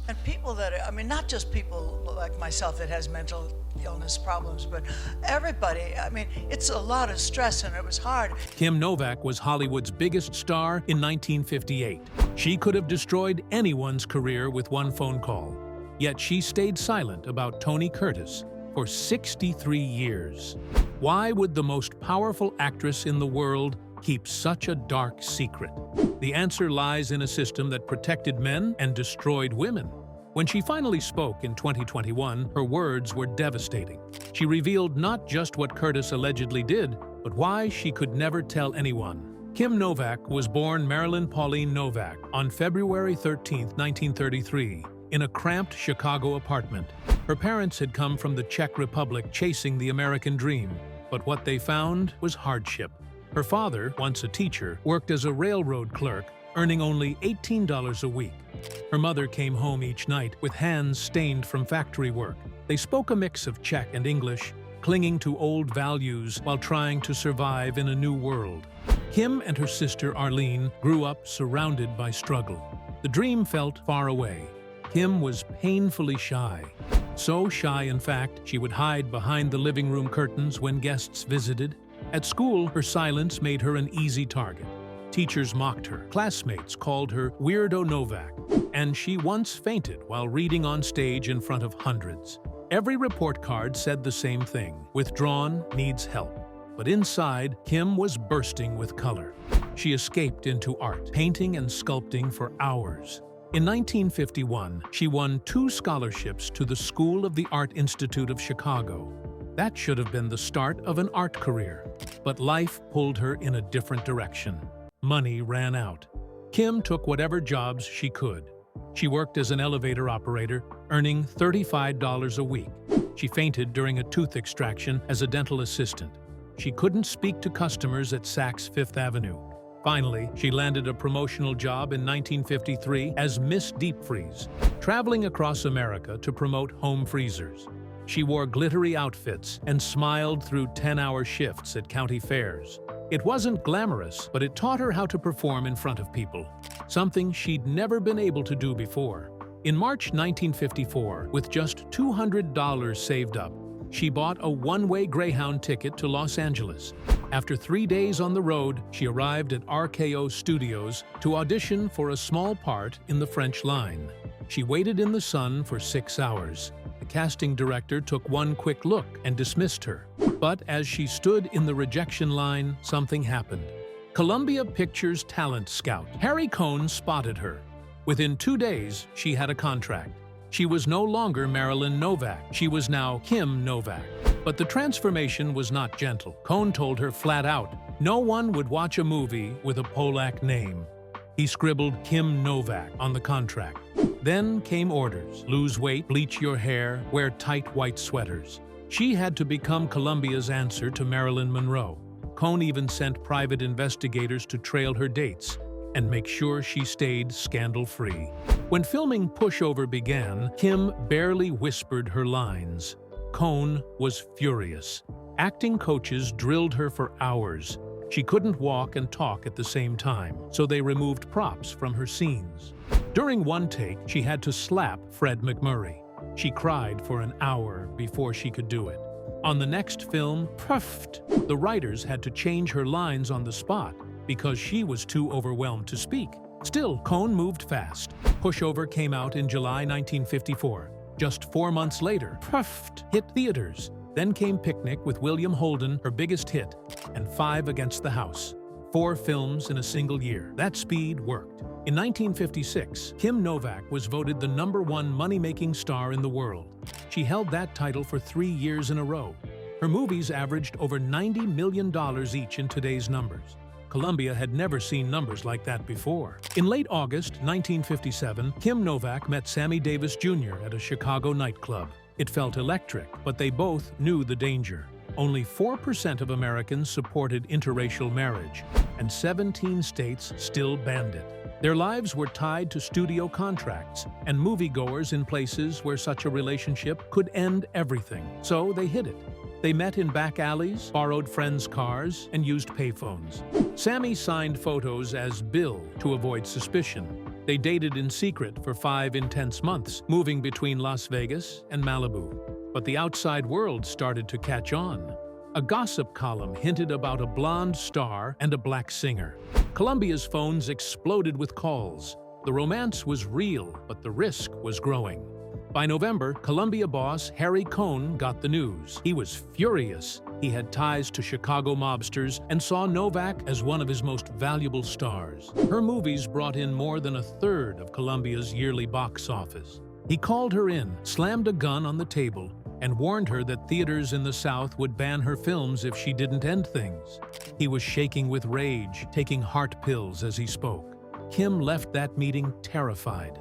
And people that, I mean, not just people like myself that has mental illness problems, but everybody, I mean, it's a lot of stress and it was hard. Kim Novak was Hollywood's biggest star in 1958. She could have destroyed anyone's career with one phone call. Yet she stayed silent about Tony Curtis for 63 years. Why would the most powerful actress in the world keep such a dark secret? The answer lies in a system that protected men and destroyed women. When she finally spoke in 2021, her words were devastating. She revealed not just what Curtis allegedly did, but why she could never tell anyone. Kim Novak was born Marilyn Pauline Novak on February 13, 1933, in a cramped Chicago apartment. Her parents had come from the Czech Republic chasing the American dream, but what they found was hardship. Her father, once a teacher, worked as a railroad clerk, earning only $18 a week. Her mother came home each night with hands stained from factory work. They spoke a mix of Czech and English, clinging to old values while trying to survive in a new world. Kim and her sister Arlene grew up surrounded by struggle. The dream felt far away. Kim was painfully shy. So shy, in fact, she would hide behind the living room curtains when guests visited. At school, her silence made her an easy target. Teachers mocked her, classmates called her Weirdo Novak, and she once fainted while reading on stage in front of hundreds. Every report card said the same thing: withdrawn, needs help. But inside, Kim was bursting with color. She escaped into art, painting and sculpting for hours. In 1951, she won 2 scholarships to the School of the Art Institute of Chicago. That should have been the start of an art career. But life pulled her in a different direction. Money ran out. Kim took whatever jobs she could. She worked as an elevator operator, earning $35 a week. She fainted during a tooth extraction as a dental assistant. She couldn't speak to customers at Saks Fifth Avenue. Finally, she landed a promotional job in 1953 as Miss Deep Freeze, traveling across America to promote home freezers. She wore glittery outfits and smiled through 10-hour shifts at county fairs. It wasn't glamorous, but it taught her how to perform in front of people, something she'd never been able to do before. In March 1954, with just $200 saved up, she bought a one-way Greyhound ticket to Los Angeles. After 3 days on the road, she arrived at RKO Studios to audition for a small part in The French Line. She waited in the sun for 6 hours. The casting director took one quick look and dismissed her. But as she stood in the rejection line, something happened. Columbia Pictures talent scout Harry Cohn spotted her. Within 2 days, she had a contract. She was no longer Marilyn Novak. She was now Kim Novak. But the transformation was not gentle. Cohn told her flat out, no one would watch a movie with a Polak name. He scribbled Kim Novak on the contract. Then came orders: lose weight, bleach your hair, wear tight white sweaters. She had to become Columbia's answer to Marilyn Monroe. Cohn even sent private investigators to trail her dates and make sure she stayed scandal-free. When filming Pushover began, Kim barely whispered her lines. Cohn was furious. Acting coaches drilled her for hours. She couldn't walk and talk at the same time, so they removed props from her scenes. During one take, she had to slap Fred McMurray. She cried for an hour before she could do it. On the next film, Puffed, the writers had to change her lines on the spot because she was too overwhelmed to speak. Still, Cohn moved fast. Pushover came out in July 1954. Just 4 months later, Puffed hit theaters. Then came Picnic with William Holden, her biggest hit, and 5 Against the House. 4 films in a single year. That speed worked. In 1956, Kim Novak was voted the #1 money-making star in the world. She held that title for 3 years in a row. Her movies averaged over $90 million each in today's numbers. Columbia had never seen numbers like that before. In late August 1957, Kim Novak met Sammy Davis Jr. at a Chicago nightclub. It felt electric, but they both knew the danger. Only 4% of Americans supported interracial marriage, and 17 states still banned it. Their lives were tied to studio contracts and moviegoers in places where such a relationship could end everything. So they hid it. They met in back alleys, borrowed friends' cars, and used payphones. Sammy signed photos as Bill to avoid suspicion. They dated in secret for 5 intense months, moving between Las Vegas and Malibu. But the outside world started to catch on. A gossip column hinted about a blonde star and a black singer. Columbia's phones exploded with calls. The romance was real, but the risk was growing. By November, Columbia boss Harry Cohn got the news. He was furious. He had ties to Chicago mobsters and saw Novak as one of his most valuable stars. Her movies brought in more than a third of Columbia's yearly box office. He called her in, slammed a gun on the table, and warned her that theaters in the South would ban her films if she didn't end things. He was shaking with rage, taking heart pills as he spoke. Kim left that meeting terrified.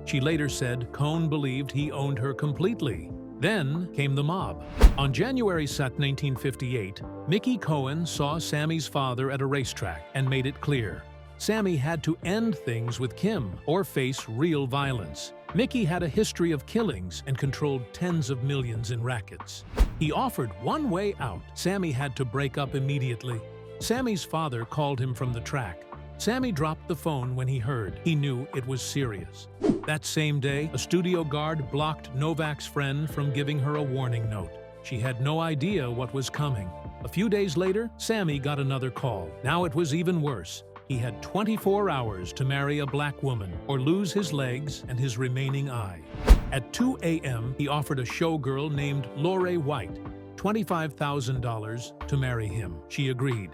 She later said Cohn believed he owned her completely. Then came the mob. On January 2, 1958, Mickey Cohen saw Sammy's father at a racetrack and made it clear. Sammy had to end things with Kim or face real violence. Mickey had a history of killings and controlled tens of millions in rackets. He offered one way out. Sammy had to break up immediately. Sammy's father called him from the track. Sammy dropped the phone when he heard. He knew it was serious. That same day, a studio guard blocked Novak's friend from giving her a warning note. She had no idea what was coming. A few days later, Sammy got another call. Now it was even worse. He had 24 hours to marry a black woman or lose his legs and his remaining eye. At 2 a.m., he offered a showgirl named Lorraine White $25,000 to marry him. She agreed.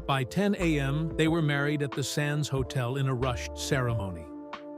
By 10 a.m., they were married at the Sands Hotel in a rushed ceremony.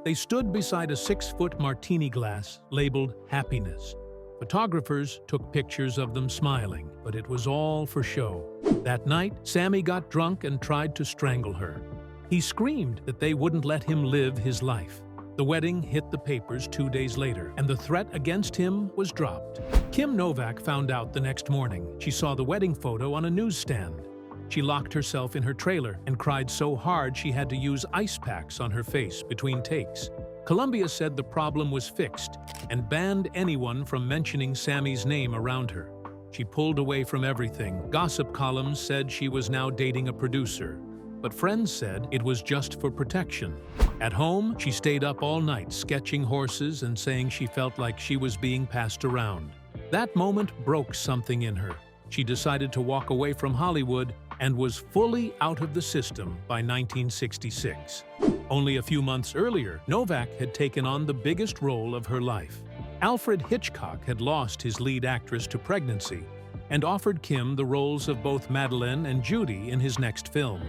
They stood beside a 6-foot martini glass labeled Happiness. Photographers took pictures of them smiling, but it was all for show. That night, Sammy got drunk and tried to strangle her. He screamed that they wouldn't let him live his life. The wedding hit the papers 2 days later, and the threat against him was dropped. Kim Novak found out the next morning. She saw the wedding photo on a newsstand. She locked herself in her trailer and cried so hard she had to use ice packs on her face between takes. Columbia said the problem was fixed and banned anyone from mentioning Sammy's name around her. She pulled away from everything. Gossip columns said she was now dating a producer, but friends said it was just for protection. At home, she stayed up all night sketching horses and saying she felt like she was being passed around. That moment broke something in her. She decided to walk away from Hollywood and was fully out of the system by 1966. Only a few months earlier, Novak had taken on the biggest role of her life. Alfred Hitchcock had lost his lead actress to pregnancy and offered Kim the roles of both Madeline and Judy in his next film.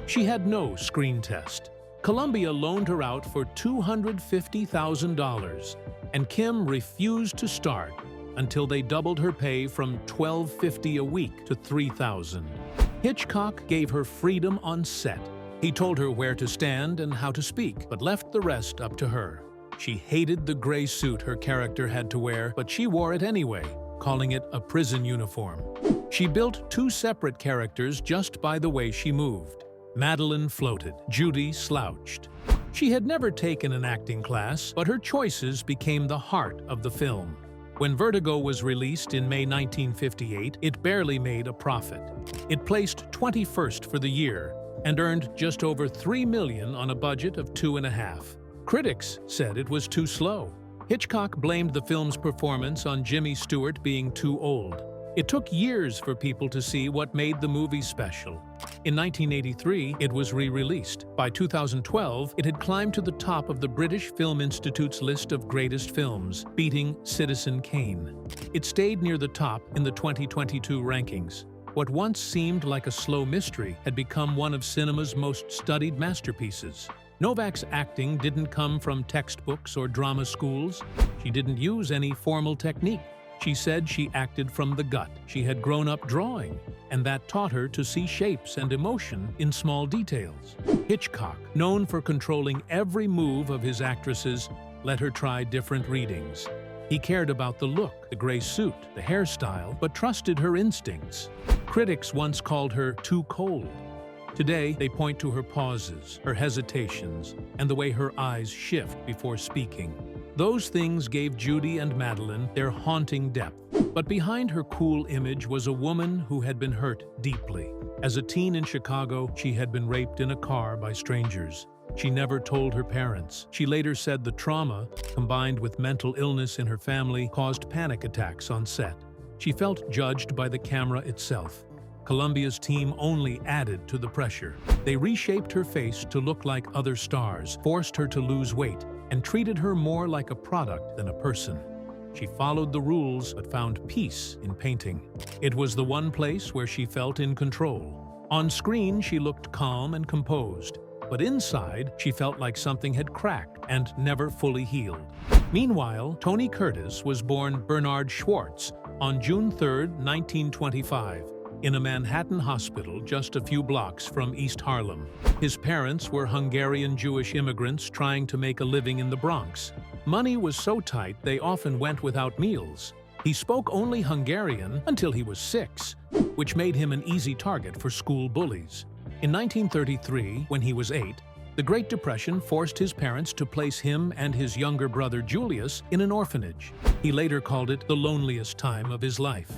She had no screen test. Columbia loaned her out for $250,000, and Kim refused to start until they doubled her pay from $12.50 a week to $3,000. Hitchcock gave her freedom on set. He told her where to stand and how to speak, but left the rest up to her. She hated the gray suit her character had to wear, but she wore it anyway, calling it a prison uniform. She built 2 separate characters just by the way she moved. Madeline floated, Judy slouched. She had never taken an acting class, but her choices became the heart of the film. When Vertigo was released in May 1958, it barely made a profit. It placed 21st for the year and earned just over $3 million on a budget of $2.5 million. Critics said it was too slow. Hitchcock blamed the film's performance on Jimmy Stewart being too old. It took years for people to see what made the movie special. In 1983, it was re-released. By 2012, it had climbed to the top of the British Film Institute's list of greatest films, beating Citizen Kane. It stayed near the top in the 2022 rankings. What once seemed like a slow mystery had become one of cinema's most studied masterpieces. Novak's acting didn't come from textbooks or drama schools. She didn't use any formal technique. She said she acted from the gut. She had grown up drawing, and that taught her to see shapes and emotion in small details. Hitchcock, known for controlling every move of his actresses, let her try different readings. He cared about the look, the gray suit, the hairstyle, but trusted her instincts. Critics once called her too cold. Today, they point to her pauses, her hesitations, and the way her eyes shift before speaking. Those things gave Judy and Madeline their haunting depth. But behind her cool image was a woman who had been hurt deeply. As a teen in Chicago, she had been raped in a car by strangers. she never told her parents. She later said the trauma, combined with mental illness in her family, caused panic attacks on set. She felt judged by the camera itself. Columbia's team only added to the pressure. They reshaped her face to look like other stars, forced her to lose weight, and treated her more like a product than a person. She followed the rules but found peace in painting. It was the one place where she felt in control. On screen, she looked calm and composed, but inside, she felt like something had cracked and never fully healed. Meanwhile, Tony Curtis was born Bernard Schwartz on June 3, 1925. In a Manhattan hospital just a few blocks from East Harlem. His parents were Hungarian Jewish immigrants trying to make a living in the Bronx. Money was so tight they often went without meals. He spoke only Hungarian until he was 6, which made him an easy target for school bullies. In 1933, when he was 8, the Great Depression forced his parents to place him and his younger brother Julius in an orphanage. He later called it the loneliest time of his life.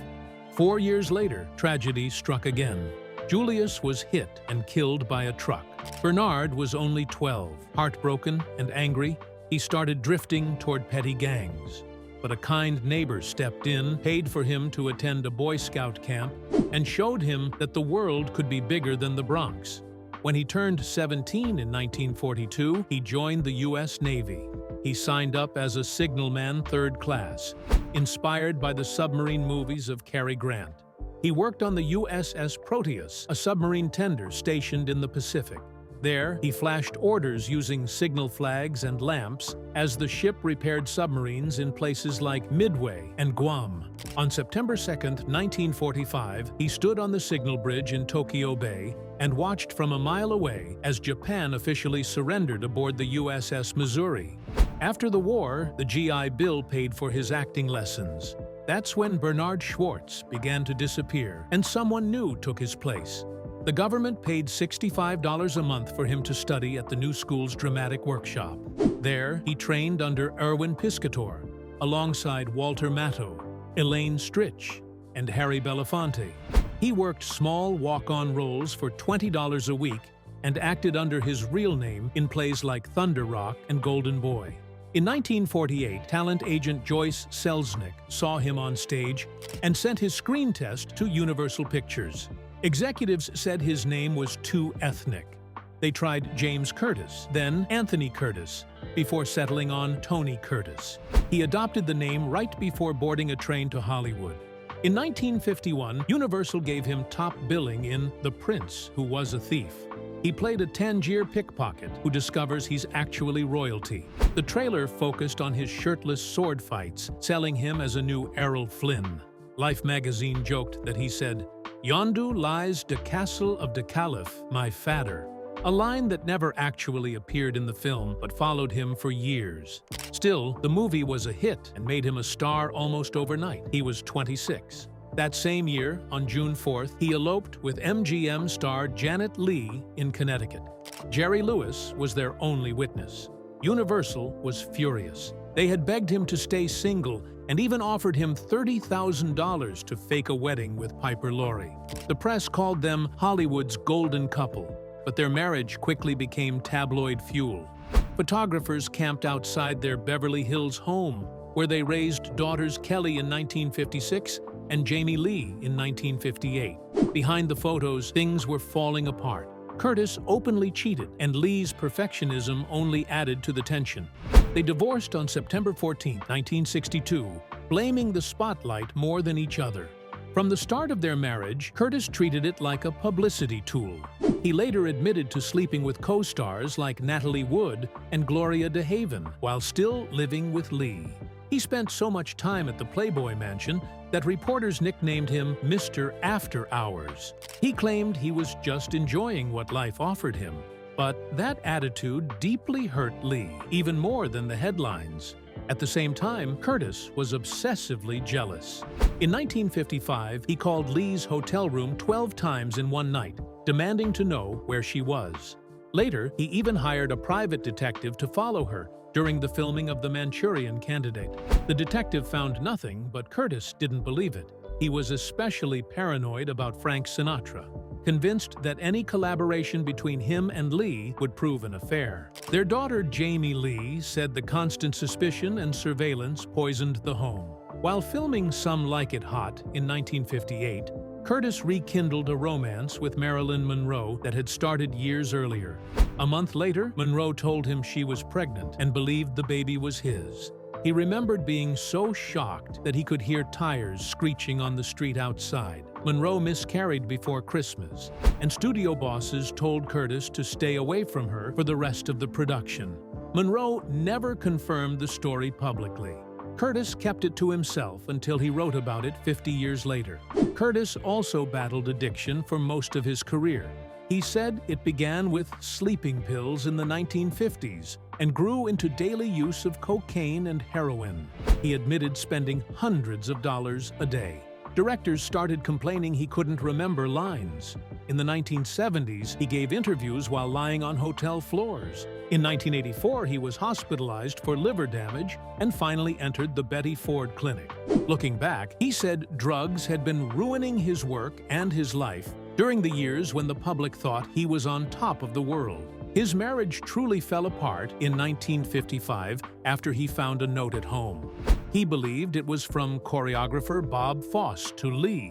4 years later, tragedy struck again. Julius was hit and killed by a truck. Bernard was only 12. Heartbroken and angry, he started drifting toward petty gangs. But a kind neighbor stepped in, paid for him to attend a Boy Scout camp, and showed him that the world could be bigger than the Bronx. When he turned 17 in 1942, he joined the U.S. Navy. He signed up as a signalman 3rd class, inspired by the submarine movies of Cary Grant. He worked on the USS Proteus, a submarine tender stationed in the Pacific. There, he flashed orders using signal flags and lamps as the ship repaired submarines in places like Midway and Guam. On September 2, 1945, he stood on the signal bridge in Tokyo Bay and watched from a mile away as Japan officially surrendered aboard the USS Missouri. After the war, the GI Bill paid for his acting lessons. That's when Bernard Schwartz began to disappear, and someone new took his place. The government paid $65 a month for him to study at the New School's dramatic workshop. There, he trained under Erwin Piscator, alongside Walter Matthau, Elaine Stritch, and Harry Belafonte. He worked small walk-on roles for $20 a week and acted under his real name in plays like Thunder Rock and Golden Boy. In 1948, talent agent Joyce Selznick saw him on stage and sent his screen test to Universal Pictures. Executives said his name was too ethnic. They tried James Curtis, then Anthony Curtis, before settling on Tony Curtis. He adopted the name right before boarding a train to Hollywood. In 1951, Universal gave him top billing in The Prince Who Was a Thief. He played a Tangier pickpocket who discovers he's actually royalty. The trailer focused on his shirtless sword fights, selling him as a new Errol Flynn. Life magazine joked that he said, "Yondu lies de castle of de caliph, my fader," a line that never actually appeared in the film but followed him for years. Still, the movie was a hit and made him a star almost overnight. He was 26. That same year, on June 4th, he eloped with MGM star Janet Leigh in Connecticut. Jerry Lewis was their only witness. Universal was furious. They had begged him to stay single and even offered him $30,000 to fake a wedding with Piper Laurie. The press called them Hollywood's golden couple, but their marriage quickly became tabloid fuel. Photographers camped outside their Beverly Hills home, where they raised daughters Kelly in 1956 and Jamie Lee in 1958. Behind the photos, things were falling apart. Curtis openly cheated, and Lee's perfectionism only added to the tension. They divorced on September 14, 1962, blaming the spotlight more than each other. From the start of their marriage, Curtis treated it like a publicity tool. He later admitted to sleeping with co-stars like Natalie Wood and Gloria DeHaven while still living with Lee. He spent so much time at the Playboy Mansion that reporters nicknamed him Mr. After Hours. He claimed he was just enjoying what life offered him. But that attitude deeply hurt Lee, even more than the headlines. At the same time, Curtis was obsessively jealous. In 1955, he called Lee's hotel room 12 times in one night, demanding to know where she was. Later, he even hired a private detective to follow her during the filming of The Manchurian Candidate. The detective found nothing, but Curtis didn't believe it. He was especially paranoid about Frank Sinatra. convinced that any collaboration between him and Lee would prove an affair. Their daughter Jamie Lee said the constant suspicion and surveillance poisoned the home. While filming Some Like It Hot in 1958, Curtis rekindled a romance with Marilyn Monroe that had started years earlier. A month later, Monroe told him she was pregnant and believed the baby was his. He remembered being so shocked that he could hear tires screeching on the street outside. Monroe miscarried before Christmas, and studio bosses told Curtis to stay away from her for the rest of the production. Monroe never confirmed the story publicly. Curtis kept it to himself until he wrote about it 50 years later. Curtis also battled addiction for most of his career. He said it began with sleeping pills in the 1950s and grew into daily use of cocaine and heroin. He admitted spending hundreds of dollars a day. Directors started complaining he couldn't remember lines. In the 1970s, he gave interviews while lying on hotel floors. In 1984, he was hospitalized for liver damage and finally entered the Betty Ford Clinic. Looking back, he said drugs had been ruining his work and his life during the years when the public thought he was on top of the world. His marriage truly fell apart in 1955 after he found a note at home. He believed it was from choreographer Bob Fosse to Lee.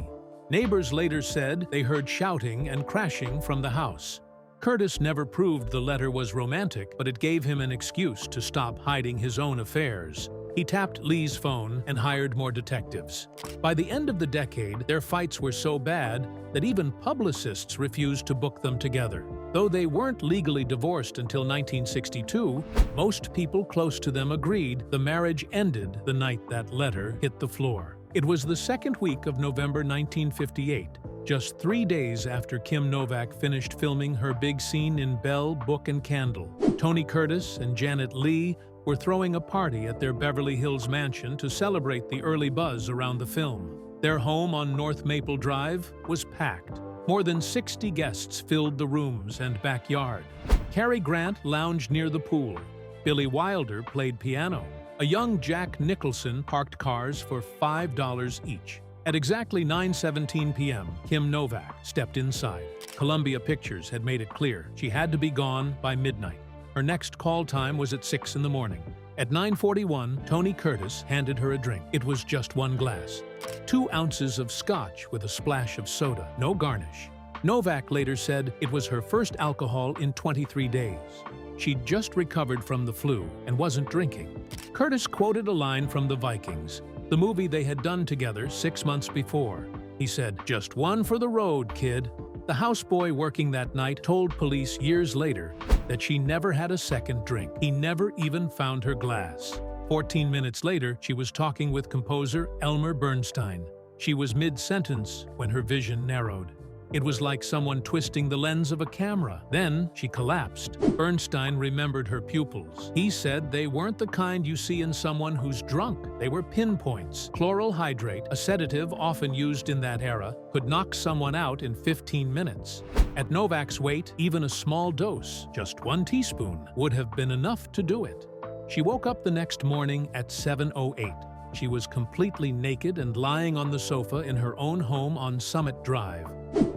Neighbors later said they heard shouting and crashing from the house. Curtis never proved the letter was romantic, but it gave him an excuse to stop hiding his own affairs. He tapped Lee's phone and hired more detectives. By the end of the decade, their fights were so bad that even publicists refused to book them together. Though they weren't legally divorced until 1962, most people close to them agreed the marriage ended the night that letter hit the floor. It was the second week of November 1958, just 3 days after Kim Novak finished filming her big scene in Belle, Book and Candle. Tony Curtis and Janet Leigh were throwing a party at their Beverly Hills mansion to celebrate the early buzz around the film. Their home on North Maple Drive was packed. More than 60 guests filled the rooms and backyard. Cary Grant lounged near the pool. Billy Wilder played piano. A young Jack Nicholson parked cars for $5 each. At exactly 9:17 p.m., Kim Novak stepped inside. Columbia Pictures had made it clear she had to be gone by midnight. Her next call time was at 6 in the morning. At 9:41, Tony Curtis handed her a drink. It was just one glass. 2 ounces of scotch with a splash of soda, no garnish. Novak later said it was her first alcohol in 23 days. She'd just recovered from the flu and wasn't drinking. Curtis quoted a line from The Vikings, the movie they had done together 6 months before. He said, "Just one for the road, kid." The houseboy working that night told police years later that she never had a second drink. He never even found her glass. 14 minutes later, she was talking with composer Elmer Bernstein. She was mid-sentence when her vision narrowed. It was like someone twisting the lens of a camera. Then she collapsed. Bernstein remembered her pupils. He said they weren't the kind you see in someone who's drunk. They were pinpoints. Chloral hydrate, a sedative often used in that era, could knock someone out in 15 minutes. At Novak's weight, even a small dose, just 1 teaspoon, would have been enough to do it. She woke up the next morning at 7:08. She was completely naked and lying on the sofa in her own home on Summit Drive,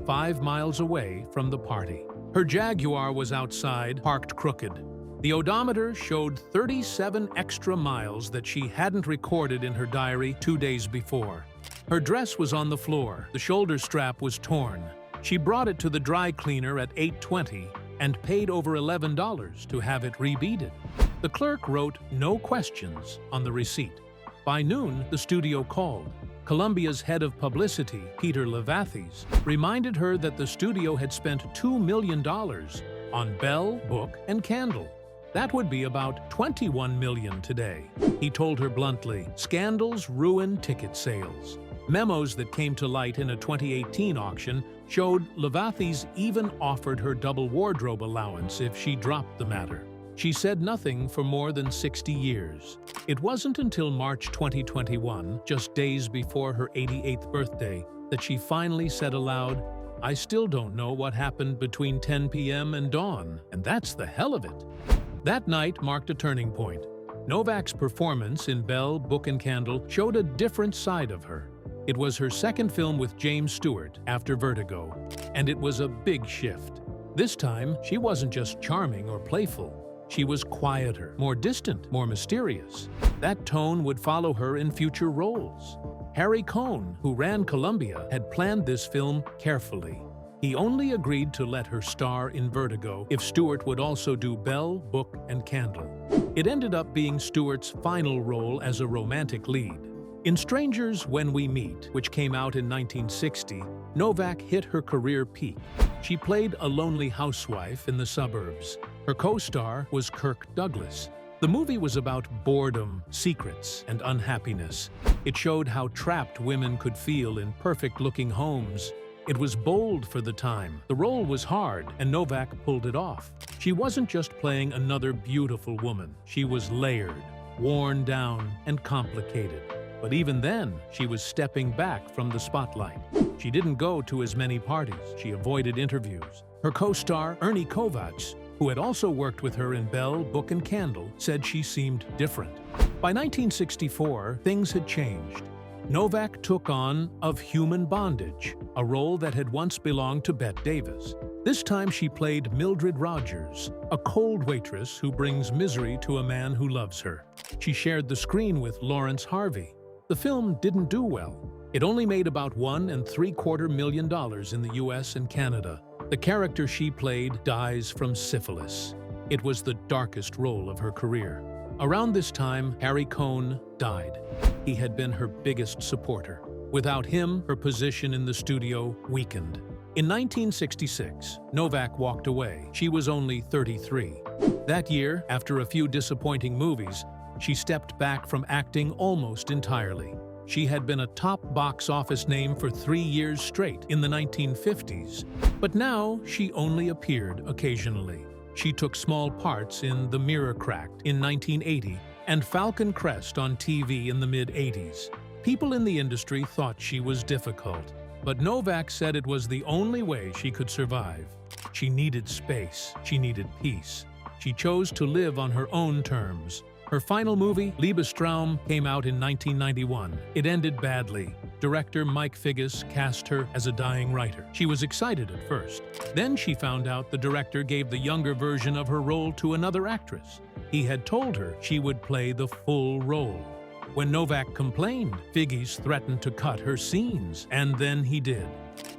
5 miles away from the party. Her Jaguar was outside, parked crooked. The odometer showed 37 extra miles that she hadn't recorded in her diary 2 days before. Her dress was on the floor. The shoulder strap was torn. She brought it to the dry cleaner at 8:20 and paid over $11 to have it rebeaded. The clerk wrote "no questions" on the receipt. By noon, the studio called. Columbia's head of publicity, Peter Levathes, reminded her that the studio had spent $2 million on Belle, Book, and Candle. That would be about $21 million today. He told her bluntly, scandals ruin ticket sales. Memos that came to light in a 2018 auction showed Levathes even offered her double wardrobe allowance if she dropped the matter. She said nothing for more than 60 years. It wasn't until March 2021, just days before her 88th birthday, that she finally said aloud, "I still don't know what happened between 10 p.m. and dawn, and that's the hell of it." That night marked a turning point. Novak's performance in Belle, Book and Candle showed a different side of her. It was her second film with James Stewart after Vertigo, and it was a big shift. This time, she wasn't just charming or playful. She was quieter, more distant, more mysterious. That tone would follow her in future roles. Harry Cohn, who ran Columbia, had planned this film carefully. He only agreed to let her star in Vertigo if Stewart would also do Bell, Book, and Candle. It ended up being Stewart's final role as a romantic lead. In Strangers When We Meet, which came out in 1960, Novak hit her career peak. She played a lonely housewife in the suburbs. Her co-star was Kirk Douglas. The movie was about boredom, secrets, and unhappiness. It showed how trapped women could feel in perfect-looking homes. It was bold for the time. The role was hard, and Novak pulled it off. She wasn't just playing another beautiful woman. She was layered, worn down, and complicated. But even then, she was stepping back from the spotlight. She didn't go to as many parties. She avoided interviews. Her co-star, Ernie Kovacs, who had also worked with her in Bell, Book, and Candle, said she seemed different. By 1964, things had changed. Novak took on Of Human Bondage, a role that had once belonged to Bette Davis. This time she played Mildred Rogers, a cold waitress who brings misery to a man who loves her. She shared the screen with Lawrence Harvey. The film didn't do well. It only made about $1.75 million in the US and Canada. The character she played dies from syphilis. It was the darkest role of her career. Around this time, Harry Cohn died. He had been her biggest supporter. Without him, her position in the studio weakened. In 1966, Novak walked away. She was only 33. That year, after a few disappointing movies, she stepped back from acting almost entirely. She had been a top box office name for 3 years straight in the 1950s, but now she only appeared occasionally. She took small parts in The Mirror Cracked in 1980 and Falcon Crest on TV in the mid-80s. People in the industry thought she was difficult, but Novak said it was the only way she could survive. She needed space. She needed peace. She chose to live on her own terms. Her final movie, Liebestraum, came out in 1991. It ended badly. Director Mike Figgis cast her as a dying writer. She was excited at first. Then she found out the director gave the younger version of her role to another actress. He had told her she would play the full role. When Novak complained, Figgis threatened to cut her scenes, and then he did.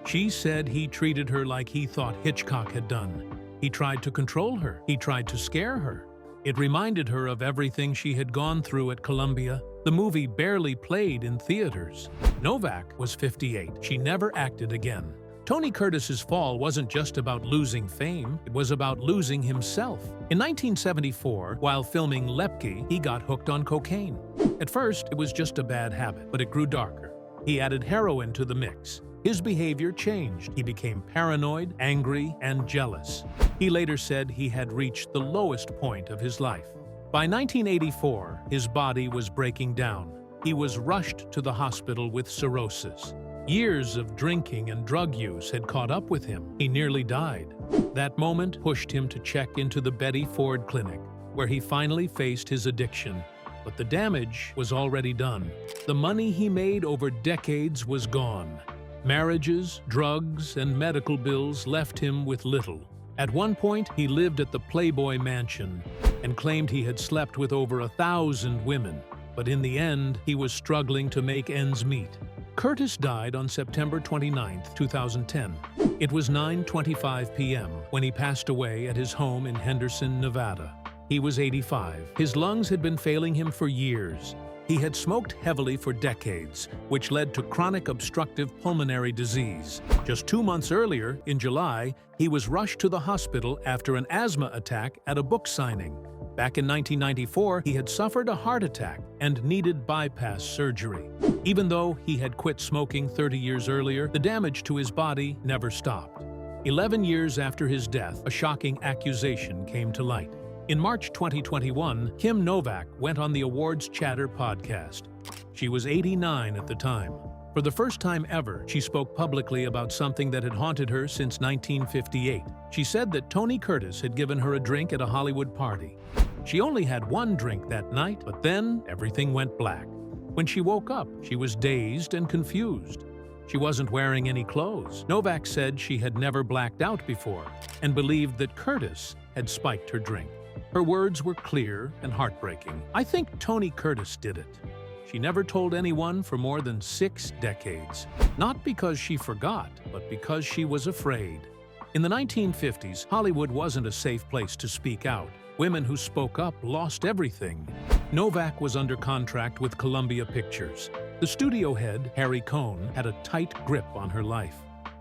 She said he treated her like he thought Hitchcock had done. He tried to control her. He tried to scare her. It reminded her of everything she had gone through at Columbia. The movie barely played in theaters. Novak was 58. She never acted again. Tony Curtis's fall wasn't just about losing fame, it was about losing himself. In 1974, while filming Lepke, he got hooked on cocaine. At first, it was just a bad habit, but it grew darker. He added heroin to the mix. His behavior changed. He became paranoid, angry, and jealous. He later said he had reached the lowest point of his life. By 1984, his body was breaking down. He was rushed to the hospital with cirrhosis. Years of drinking and drug use had caught up with him. He nearly died. That moment pushed him to check into the Betty Ford Clinic, where he finally faced his addiction. But the damage was already done. The money he made over decades was gone. Marriages, drugs, and medical bills left him with little. At one point, he lived at the Playboy Mansion and claimed he had slept with over 1,000 women. But in the end, he was struggling to make ends meet. Curtis died on September 29, 2010. It was 9:25 p.m. when he passed away at his home in Henderson, Nevada. He was 85. His lungs had been failing him for years. He had smoked heavily for decades, which led to chronic obstructive pulmonary disease. Just 2 months earlier, in July, he was rushed to the hospital after an asthma attack at a book signing. Back in 1994, he had suffered a heart attack and needed bypass surgery. Even though he had quit smoking 30 years earlier, the damage to his body never stopped. 11 years after his death, a shocking accusation came to light. In March 2021, Kim Novak went on the Awards Chatter podcast. She was 89 at the time. For the first time ever, she spoke publicly about something that had haunted her since 1958. She said that Tony Curtis had given her a drink at a Hollywood party. She only had one drink that night, but then everything went black. When she woke up, she was dazed and confused. She wasn't wearing any clothes. Novak said she had never blacked out before and believed that Curtis had spiked her drink. Her words were clear and heartbreaking. "I think Tony Curtis did it." She never told anyone for more than 6 decades. Not because she forgot, but because she was afraid. In the 1950s, Hollywood wasn't a safe place to speak out. Women who spoke up lost everything. Novak was under contract with Columbia Pictures. The studio head, Harry Cohn, had a tight grip on her life.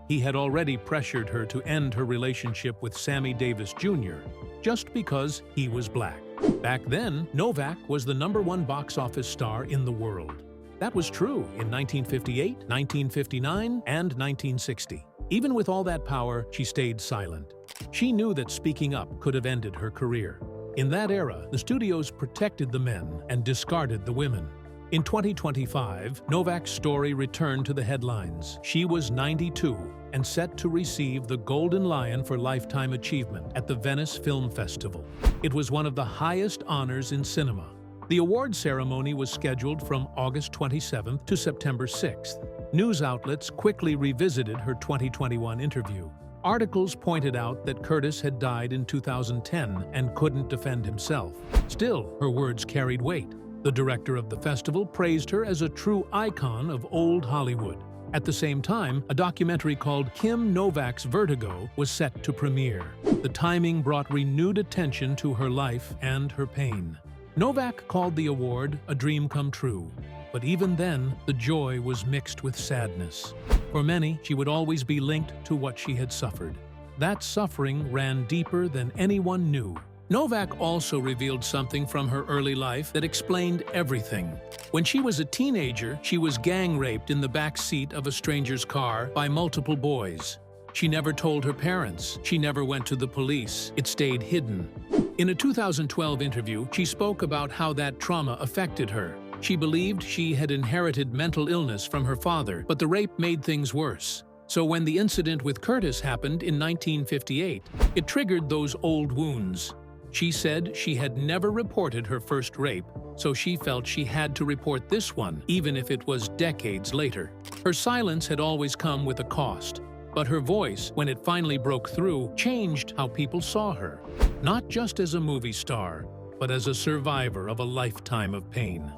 He had already pressured her to end her relationship with Sammy Davis Jr. just because he was black. Back then, Novak was the #1 box office star in the world. That was true in 1958, 1959, and 1960. Even with all that power, she stayed silent. She knew that speaking up could have ended her career. In that era, the studios protected the men and discarded the women. In 2025, Novak's story returned to the headlines. She was 92 and set to receive the Golden Lion for Lifetime Achievement at the Venice Film Festival. It was one of the highest honors in cinema. The award ceremony was scheduled from August 27th to September 6th. News outlets quickly revisited her 2021 interview. Articles pointed out that Curtis had died in 2010 and couldn't defend himself. Still, her words carried weight. The director of the festival praised her as a true icon of old Hollywood. At the same time, a documentary called Kim Novak's Vertigo was set to premiere. The timing brought renewed attention to her life and her pain. Novak called the award a dream come true, but even then, the joy was mixed with sadness. For many, she would always be linked to what she had suffered. That suffering ran deeper than anyone knew. Novak also revealed something from her early life that explained everything. When she was a teenager, she was gang raped in the back seat of a stranger's car by multiple boys. She never told her parents. She never went to the police. It stayed hidden. In a 2012 interview, she spoke about how that trauma affected her. She believed she had inherited mental illness from her father, but the rape made things worse. So when the incident with Curtis happened in 1958, it triggered those old wounds. She said she had never reported her first rape, so she felt she had to report this one, even if it was decades later. Her silence had always come with a cost, but her voice, when it finally broke through, changed how people saw her. Not just as a movie star, but as a survivor of a lifetime of pain.